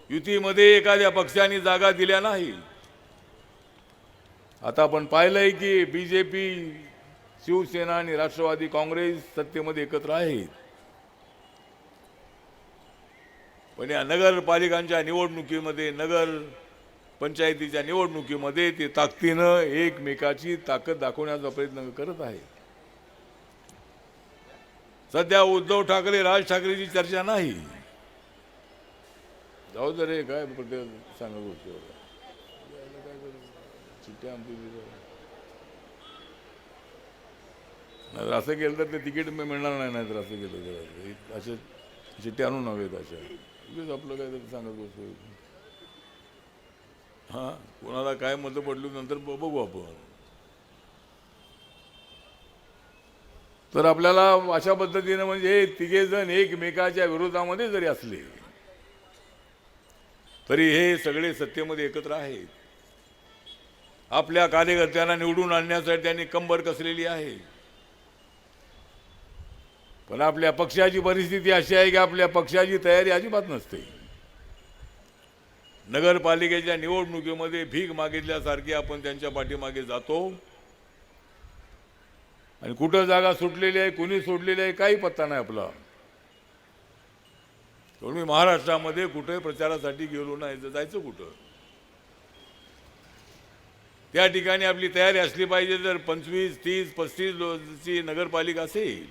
युतीमध्ये एखाद्या पक्षाने जागा दिल्या नाही। आता आपण पाहिलंय की बीजेपी, शिवसेना आणि राष्ट्रवादी काँग्रेस सत्तेमध्ये एकत्र आहेत, पण या नगरपालिकांच्या निवडणुकीमध्ये, नगर पंचायतीच्या निवडणुकीमध्ये ते ताकदीनं एकमेकाची ताकद दाखवण्याचा प्रयत्न करत आहे। सध्या उद्धव ठाकरे, राज ठाकरेची चर्चा नाही। जाऊ दे रे, काय सांगा गोष्टी चिठ्ठ्या असं केलं तर ते तिकीट मिळणार नाही, तर असं केलं तर असे चिठ्ठ्या आणून नव्हेत अशा आपलं काय तरी सांगत बसतो। हां, कोणाला काय मतं पडली नंतर बघू आपण। तर आपल्याला अशा पद्धतीने म्हणजे तिघे जण एकमेकाच्या विरोधामध्ये जरी असले तरी हे सगळे सत्तेमध्ये एकत्र आहेत। आपल्या कार्यकर्त्यांना निवडून आणण्यासाठी त्यांनी कंबर कसलेली आहे, पण आपल्या पक्षाची परिस्थिती अशी आहे की आपल्या पक्षाची तयारी अजिबात नसते। नगरपालिकेच्या निवडणुकीमध्ये भीक मागितल्यासारखी आपण त्यांच्या पाठीमागे जातो आणि कुठं जागा सुटलेली आहे, कुणी सोडलेली आहे, काही पत्ता नाही आपला। मी महाराष्ट्रामध्ये कुठे प्रचारासाठी गेलो नाही, तर जायचं कुठं? त्या ठिकाणी आपली तयारी असली पाहिजे। जर 25, 30, 35 नगरपालिका असेल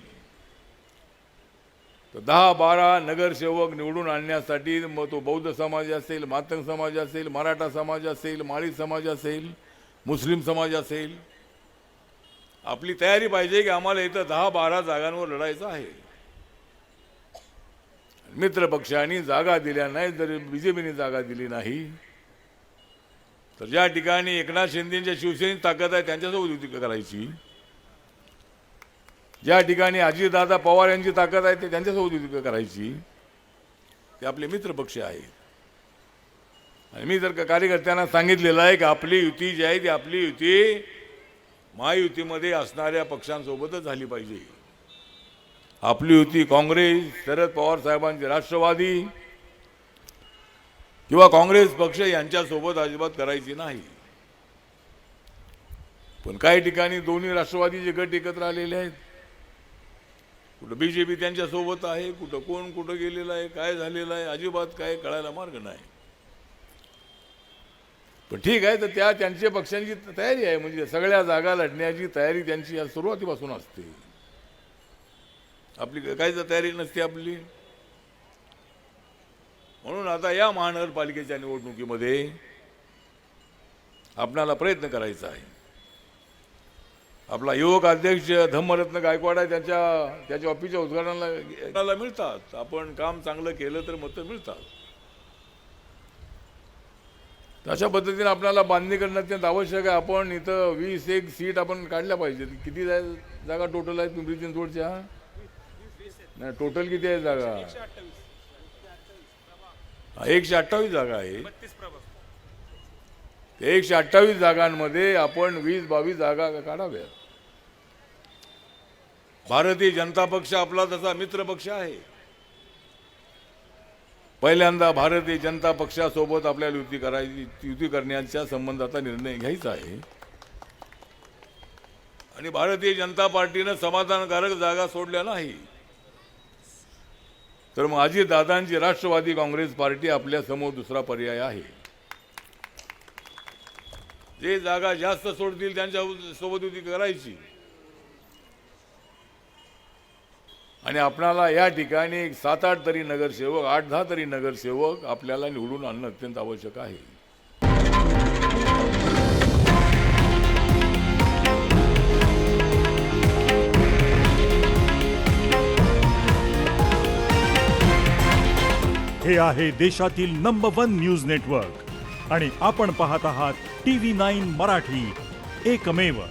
तर 10-12 नगरसेवक निवडून आणण्यासाठी, मग तो बौद्ध समाज असेल, मातंग समाज असेल, मराठा समाज असेल, माळी समाज असेल, मुस्लिम समाज असेल, आपली तयारी पाहिजे की आम्हाला इथं 10-12 जागांवर लढायचं आहे। मित्र पक्षांनी जागा दिल्या नाही, जर बीजेपीने जागा दिली नाही तर ज्या ठिकाणी एकनाथ शिंदेच्या शिवसेनेची ताकद आहे त्यांच्यासोबत युती करायची, ज्या ठिकाणी अजितदादा पवार यांची ताकद आहे ते त्यांच्यासोबत युती करायची, ते आपले मित्र पक्ष आहेत। आणि मी जर कार्यकर्त्यांना सांगितलेलं आहे की आपली युती जी आहे ती आपली युती महायुतीमध्ये असणाऱ्या पक्षांसोबतच झाली पाहिजे। आपली युती काँग्रेस, शरद पवार साहेबांची राष्ट्रवादी किंवा काँग्रेस पक्ष यांच्यासोबत अजिबात करायची नाही। पण काही ठिकाणी दोन्ही राष्ट्रवादीचे गट एकत्र आलेले आहेत, कुठं बीजेपी त्यांच्यासोबत आहे, कुठं कोण कुठं गेलेलं आहे, काय झालेलं आहे अजिबात काय कळायला मार्ग नाही। पण ठीक आहे, तर त्यांच्या पक्षांची तयारी आहे, म्हणजे सगळ्या जागा लढण्याची तयारी त्यांची सुरुवातीपासून असते। आपली काहीच तयारी नसते आपली। म्हणून आता या महानगरपालिकेच्या निवडणुकीमध्ये आपल्याला प्रयत्न करायचा आहे। आपला युवक अध्यक्ष धम्मरत्न गायकवाड आहे, त्याच्या ऑफिसच्या उद्घाटनाला मिळतात। आपण काम चांगलं केलं तर मतं मिळतात। अशा पद्धतीने आपल्याला बांधणी करणं अत्यंत आवश्यक आहे। आपण इथं 21 सीट आपण काढल्या पाहिजेत। किती जागा टोटल आहेत पिंपरी चिंचवडच्या? नाही, टोटल किती आहे जागा? 128 जागा आहे। 128 जागांमध्ये आपण 20-22 जागा काढाव्यात। भारतीय जनता पक्ष आपला तसा मित्र पक्ष आहे। पहिल्यांदा भारतीय जनता पक्षासोबत आपल्याला युती करण्याच्या संबंधाचा निर्णय घ्यायचा आहे आणि भारतीय जनता पार्टीने समाधानकारक जागा सोडल्या नाही तर मग अजितदादांची राष्ट्रवादी काँग्रेस पार्टी आपल्या समोर दुसरा पर्याय आहे। जे जागा जास्त सोडतील त्यांच्या सोबत युती करायची आणि आपल्याला या ठिकाणी 7-8 तरी नगरसेवक, 8-10 तरी नगरसेवक आपल्याला निवडून आणणं अत्यंत आवश्यक आहे। हे आहे देशातील नंबर 1 न्यूज नेटवर्क आणि आपण पाहत आहात TV9 मराठी, एकमेव।